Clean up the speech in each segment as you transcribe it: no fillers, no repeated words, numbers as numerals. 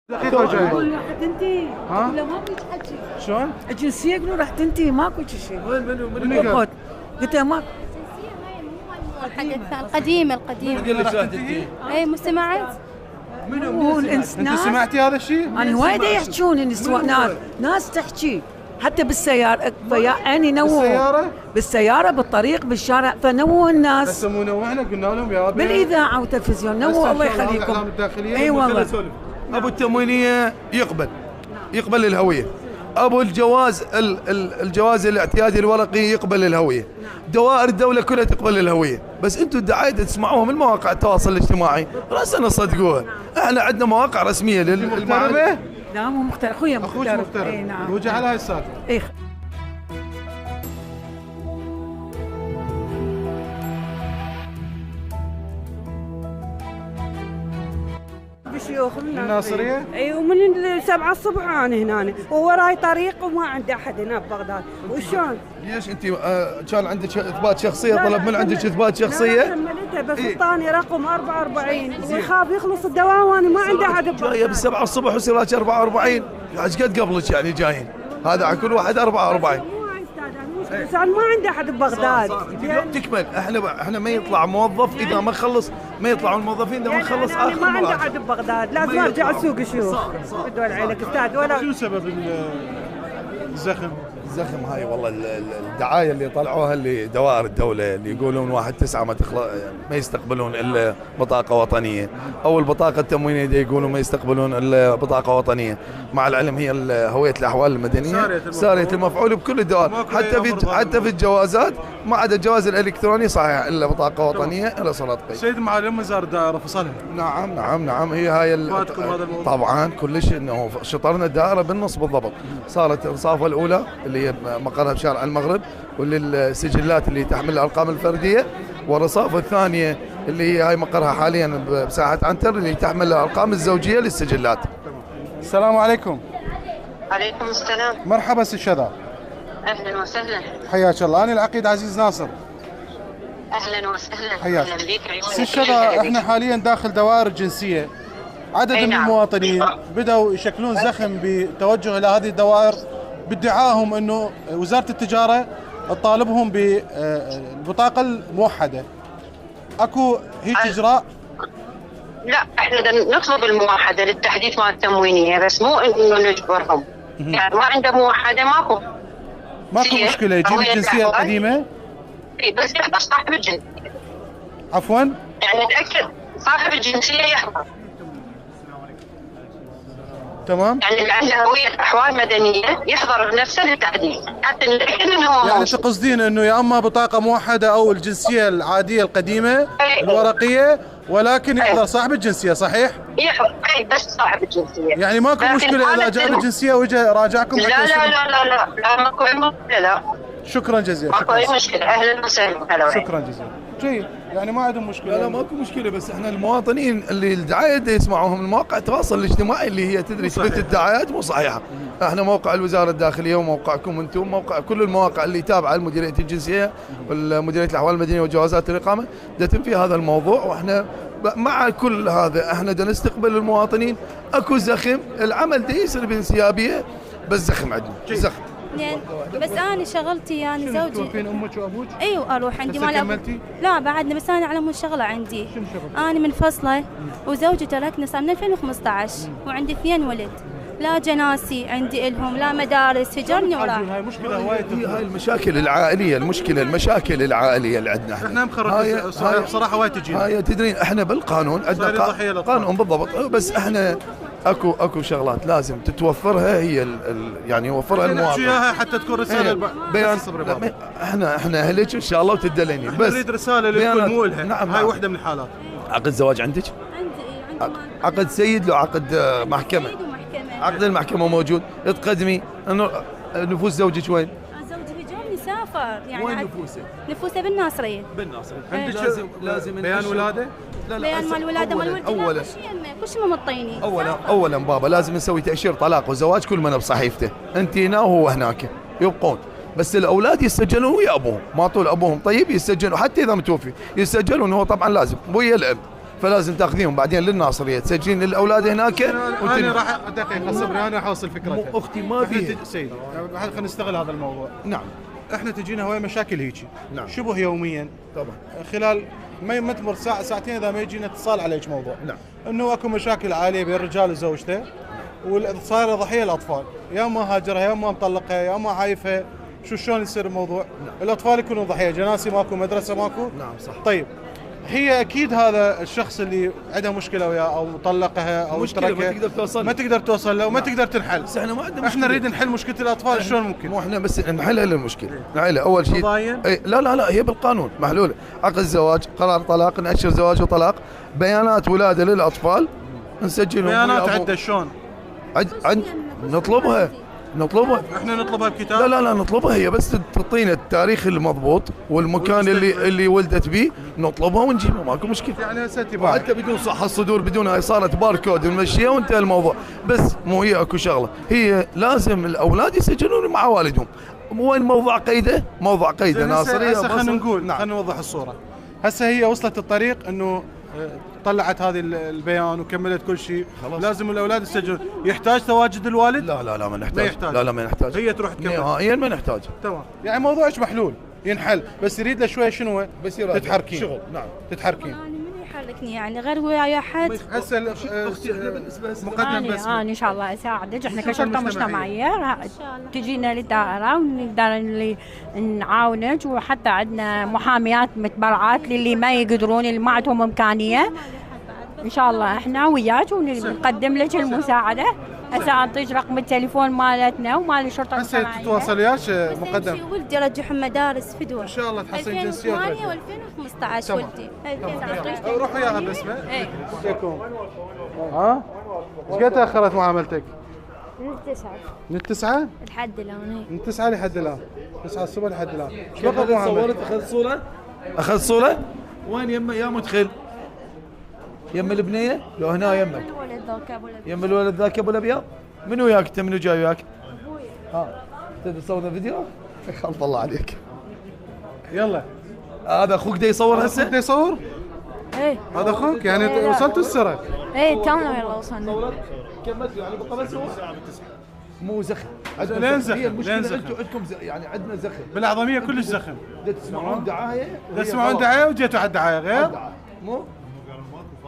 دقيقة وجاي. يقول راح تنتهي. ها؟ ولا ماكو حكي. شلون؟ الجنسية يقولوا راح تنتهي ماكو شيء. منو قال؟ قلت له ماكو. القديمة اي مستمعات. منو الانس انت سمعتي هذا الشيء؟ انا وايد يحجون النسوان ناس تحكي حتى بالسيارة يعني نووا بالسيارة بالطريق بالشارع فنووا الناس هسه مو نوعنا قلنا لهم يا ربي بالإذاعة والتلفزيون نووا الله يخليكم. اي والله. ابو التموينيه يقبل الهويه، ابو الجواز الاعتيادي الورقي يقبل الهويه، دوائر الدوله كلها تقبل الهويه، بس انتم الدعايه تسمعوها من مواقع التواصل الاجتماعي راسنا صدقوها. احنا عندنا مواقع رسميه مغتربه؟ لا مو مختلف اخويا مختلف. اي نعم وجه على هاي السالفه. اي بشيوخ الناصرية؟ اي ومن 7 الصبح انا هنا ووراي طريق وما عندي احد هنا ببغداد وشلون؟ ليش انت كان عندك اثبات شخصيه؟ طلب من عندك اثبات لا شخصيه؟ كملتها بس الثاني رقم 44 ويخاف يخلص الدواء وانا ما عندي احد جايه ببغداد. ب7 الصبح ويصير لك 44 ايش قد قبلك يعني جايين؟ هذا على كل واحد 44. بس انا ما عندي احد ببغداد. تكمل احنا ما يطلع موظف اذا ما خلص، ما يطلعوا الموظفين اذا ما خلص يعني اخر ما عندي مراجعه. احد ببغداد لازم ارجع السوق اشوف. بدون عينك استاذ ولا شو سبب الزخم؟ الزخم هاي والله الدعايه اللي طلعوها اللي دوائر الدوله اللي يقولون 1/9 ما يستقبلون الا بطاقه وطنيه، او البطاقه التموينيه دي يقولون ما يستقبلون الا بطاقه وطنيه، مع العلم هي هويه الاحوال المدنيه ساريه المفعول بكل الدوائر، حتى في الجوازات ما عدا الجواز الالكتروني صحيح الا بطاقه وطنيه الا صلاه قيد. سيد معالي زار الدائره فصلها. نعم هي هاي فاتكم هذا الموضوع؟ طبعا كلش انه شطرنا الدائره بالنص بالضبط. صارت الرصافه الاولى اللي هي مقرها بشارع المغرب واللي السجلات اللي تحمل الارقام الفرديه، والرصافه الثانيه اللي هي هاي مقرها حاليا بساحه عنتر اللي تحمل الارقام الزوجيه للسجلات. السلام عليكم. عليكم السلام. مرحبا سي الشذا. اهلا وسهلا. حياك الله. انا العقيد عزيز ناصر. اهلا وسهلا. حياك. اهلا بك. سي الشذا احنا حاليا داخل دوائر الجنسيه، عدد من نعم. المواطنين بدأوا يشكلون زخم بتوجه الى هذه الدوائر بادعائهم انه وزاره التجاره تطالبهم بالبطاقه الموحده. اكو هيك اجراء؟ لا احنا بدنا نطلب الموحده للتحديث مال التموينيه بس مو انه نجبرهم. يعني ما عنده موحده ماكو مشكله يجيب الجنسيه القديمه؟ اي بس يحضر صاحب الجنسيه. عفوا؟ يعني نتاكد صاحب الجنسيه يحضر. تمام. يعني اللي عنده هويه احوال مدنيه يحضر بنفسه للتحديث حتى نتاكد انه هو يعني موجود. تقصدين انه يا اما بطاقه موحده او الجنسيه العاديه القديمه الورقيه، ولكن يحضر صاحب الجنسيه صحيح؟ يحضر بس صاحب الجنسيه. يعني ماكو مشكله اذا جاب الجنسيه واجى راجعكم؟ لا ماكو اي مشكله. لا شكرا جزيلا. ماكو اي مشكله. اهلا وسهلا. شكرا جزيلا. جيد يعني ما عندهم مشكله. لا ماكو مشكله، بس احنا المواطنين اللي الدعايه اللي يسمعوهم من مواقع التواصل الاجتماعي اللي هي تدري تثبت الدعايات مو صحيحه. احنا موقع الوزاره الداخليه وموقعكم انتم، موقع كل المواقع اللي تابعه لمديريه الجنسيه والمديريه الاحوال المدنيه وجوازات الاقامه دتم في هذا الموضوع، واحنا مع كل هذا احنا دا نستقبل المواطنين. اكو زخم، العمل دا يصير بانسيابيه بس زخم عندنا زخم. يعني بس انا شغلتي يعني زوجي. توفين امك وابوك؟ ايوه اروح عندي مال كملتي؟ لا بعدنا، بس انا على مود شغله عندي. شنو شغل؟ انا منفصله وزوجي تركنا صار من 2015 وعندي 2 ولد، لا جناسي عندي الهم لا مدارس، هجرني وراح. هاي مشكله هوايه. هاي المشاكل العائليه، المشاكل العائليه اللي عندنا احنا مخرج بصراحه وايد تجينا. هاي تدرين احنا بالقانون عندنا قانون بالضبط، بس احنا اكو شغلات لازم تتوفرها هي يعني يوفرها المواطن. اياها حتى تكون رساله بيان. احنا اهلك ان شاء الله وتدليني، بس نريد رساله للكل مو لها. نعم هاي وحده من الحالات. عقد زواج عندك؟ عندي عقد سيد لو عقد محكمه؟ عقد المحكمه موجود. تقدمي انه نفوس زوجك وين؟ زوجي هجرني سافر يعني. وين نفوسه؟ نفوسه بالناصريه. عندك لازم بيان ولاده؟ بيان مال الولاده مال ولدي اولا كل شيء مطيني. اولا بابا لازم نسوي تاشير طلاق وزواج كل من بصحيفته، انت هنا وهو هناك يبقون، بس الاولاد يسجلون ويا ابوهم، ما طول ابوهم طيب يسجلوا حتى اذا متوفي يسجلون، هو طبعا لازم ويا الاب فلازم تاخذيهم بعدين للناصريه تسجلين للاولاد هناك. انا راح دقيقه صبري، انا حوصل فكرتها. اختي ما فيها سيد، خلينا نستغل هذا الموضوع. نعم احنا تجينا هواي مشاكل هيجي نعم. شبه يوميا طبعا خلال ما تمر ساعه ساعتين اذا ما يجينا اتصال على هيك موضوع. نعم. انه اكو مشاكل عاليه بين الرجال وزوجته، وصايره ضحيه الاطفال، يا ما هاجرها يا ما مطلقها يا ما عايفه. شلون يصير الموضوع؟ نعم. الاطفال يكونوا ضحيه، جناسي ماكو، مدرسه ماكو. نعم صح. طيب هي اكيد هذا الشخص اللي عندها مشكله وياه او طلقها او مشكلة تركها ما تقدر توصل له وما تقدر تنحل. بس احنا ما عندنا احنا نريد نحل مشكله الاطفال. شلون ممكن؟ مو احنا بس نحلها المشكله، نحلها اول شيء. تضاين؟ لا هي بالقانون محلوله. عقد الزواج، قرار طلاق، نأشر زواج وطلاق، بيانات ولاده للاطفال نسجلهم. بيانات عده شلون؟ نطلبها احنا نطلبها بكتاب؟ لا نطلبها هي، بس تعطينا التاريخ المضبوط والمكان اللي ولدت به، نطلبها ونجيبها ماكو مشكله. يعني هسه تباع حتى بدون صح الصدور، بدون هاي صارت باركود ونمشيها وانتهى الموضوع. بس مو هي اكو شغله، هي لازم الاولاد يسجلون مع والدهم. وين موضع قيده؟ موضع قيده ناصريه. هسه خلينا نقول خلينا نوضح الصوره. هسه هي وصلت الطريق انه طلعت هذه البيان وكملت كل شيء، لازم الاولاد يسجلون. يحتاج تواجد الوالد؟ لا ما نحتاج. لا ما نحتاج. هي تروح تكمل نهائيا ما نحتاج. تمام. يعني موضوعك محلول ينحل، بس يريد له شويه شنو؟ بس تتحركين شغل. نعم انا تتحركين. من يحركني يعني غير وياي حد. هسه اختي احنا بالنسبه مقدم بس انا ان شاء الله اساعدك. احنا شرطة كشرطه مجتمعيه تجينا للدائره ونقدر نعاونك، وحتى عندنا محاميات متبرعات للي ما يقدرون، اللي ما عندهم امكانيه. ان شاء الله احنا وياك ونقدم لك المساعده. هسه اعطيك رقم التليفون مالتنا ومال الشرطه هسه المجتمعيه. تتواصل وياك مقدم. بس ولدي ارجعهم مدارس فدوه ان شاء الله تحصلين جنسيه 2008 و2015 ولدي. روح وياها باسمه. اي عليكم. ها؟ ايش قد تاخرت معاملتك؟ من 9 من 9 لحد الان. من 9 لحد الان، 9 الصبح لحد الان. ايش وقت معاملتك؟ اخذت صوره؟ وين يا مدخل؟ يم البنيه؟ لو هنا يمك. الولد ذاك ابو الابيض. يم الولد ذاك ابو الابيض؟ منو وياك انت؟ منو جاي وياك؟ ها تبي تصور فيديو؟ خلط الله عليك. يلا هذا اخوك دا يصور هسه؟ بدي يصور؟ ايه هذا اخوك يعني وصلتوا السرة؟ ايه تونا يلا وصلنا. كملت يعني بقى بس هو مو زخم. لين زخم، هي المشكله لين زخم. انتم عندكم يعني عندنا زخم. بالاعظميه كلش زخم. تسمعون دعايه؟ تسمعون دعايه وجيتوا على الدعايه غير؟ مو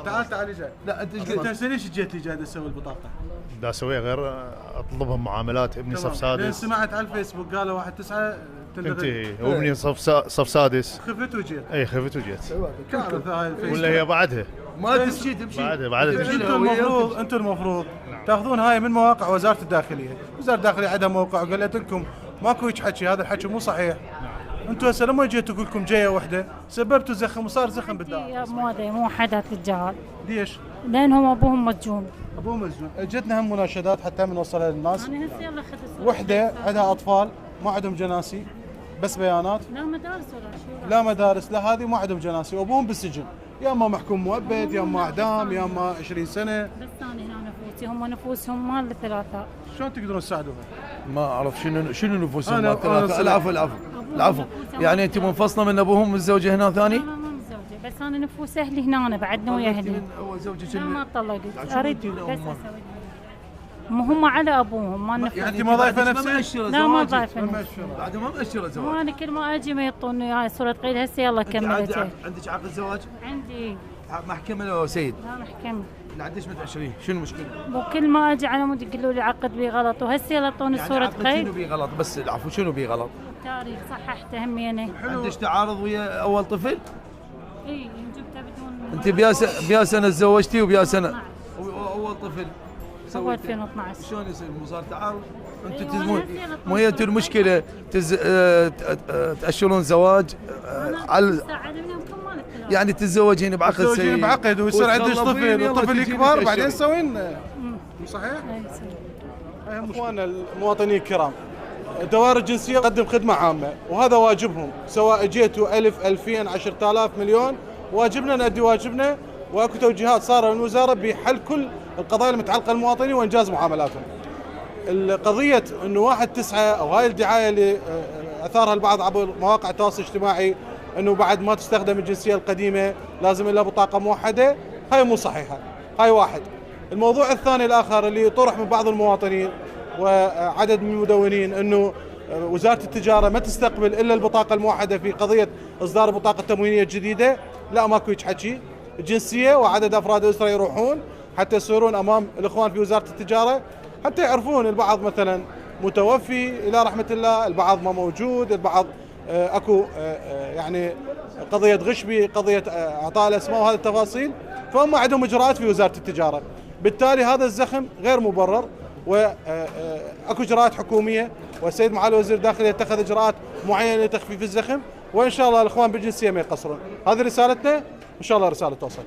تعال جاي. لا انت انت ليش جيت لي جاي اسوي البطاقه؟ دا اسويها غير اطلبهم معاملات. ابني صف لين سادس. سمعت على الفيسبوك قالوا 1/9 فهمتي؟ وابني صف سادس. خفت وجيت. اي خفت وجيت. كارثه هاي الفيسبوك. ولا هي بعدها؟ ما تمشي بعدها انتم المفروض تاخذون هاي من مواقع وزاره الداخليه. وزاره الداخليه عندها موقع وقالت لكم ماكو هيك حكي، هذا الحكي مو صحيح. انتم هسه لما جيتوا كلكم جايه وحده سببتوا زخم وصار زخم بالدار. مو حدا رجال، ليش؟ لانهم ابوهم مسجون. ابوهم مسجون. اجتنا هم مناشدات حتى من نوصلها للناس. انا هسه يلا اخذ وحده عندها اطفال ما عندهم جناسي، بس بيانات. لا مدارس ولا شيء. لا مدارس لا هذه ما عندهم جناسي، وابوهم بالسجن، يا اما محكوم مؤبد يا اما اعدام يا اما 20 سنه. بس انا هنا نفوسي، هم نفوسهم مال الثلاثه. شلون تقدرون تساعدوها؟ ما اعرف شنو نفوسهم. أنا العفو يعني انت منفصله من ابوهم متزوجه هنا ثاني؟ لا ما متزوجه، بس انا نفوس اهلي هنا، أنا بعدنا ويا اهلي. هو زوجك لا ما طلقت، اريد بس اسوي هم على ابوهم ما نفوس. يعني انت ما ضايفه نفسك؟ لا ما ضايفه نفسي. بعد ما مأشره زواج. انا كل ما اجي ما يعطوني هاي صوره قيد. هسه يلا كملتها. عندك عقد زواج؟ عندي محكمه لو سيد؟ لا محكمه. لعنديش متأشرين، شنو المشكله؟ وكل ما اجي على مود يقولوا لي عقد بي غلط، وهسه يلا اعطوني يعني صوره عقد قيد. شنو بي غلط؟ بس العفو شنو بي غلط؟ التاريخ صححته همينه. عندك تعارض ويا اول طفل؟ اي جبته بدون. انت بيا سنه تزوجتي وبيا سنه اول طفل هو 2012. شلون يصير؟ مو صار تعارض؟ انتم أيوة تزمون أنا هسه مو هي انتم المشكله تأشرون زواج على يعني تتزوجين بعقد تتزوجين سيء بعقد ويصير عندك طفل والطفل يكبر بعدين تسوين. مو صحيح؟ اخواننا المواطنين الكرام، الدوائر الجنسيه تقدم خدمه عامه وهذا واجبهم، سواء جيتوا 1000 2000 10000 مليون، واجبنا نؤدي واجبنا. واكو توجيهات صارت من الوزاره بحل كل القضايا المتعلقه بالمواطنين وانجاز معاملاتهم. القضيه انه 1/9 او هاي الدعايه اللي اثارها البعض عبر مواقع التواصل الاجتماعي انه بعد ما تستخدم الجنسيه القديمه لازم لها بطاقه موحده، هاي مو صحيحه، هاي واحد. الموضوع الثاني الاخر اللي طرح من بعض المواطنين وعدد من المدونين انه وزاره التجاره ما تستقبل الا البطاقه الموحده في قضيه اصدار البطاقه التموينيه الجديده، لا ماكو هيك حكي. الجنسيه وعدد افراد الاسره يروحون حتى يصيرون امام الاخوان في وزاره التجاره حتى يعرفون البعض مثلا متوفي الى رحمه الله، البعض ما موجود، البعض اكو يعني قضيه غش بقضيه اعطاء الاسماء وهذه التفاصيل، فهم عندهم اجراءات في وزاره التجاره. بالتالي هذا الزخم غير مبرر واكو اجراءات حكوميه، والسيد معالي وزير الداخليه اتخذ اجراءات معينه لتخفيف الزخم، وان شاء الله الاخوان بالجنسيه ما يقصرون. هذه رسالتنا، ان شاء الله رساله توصل.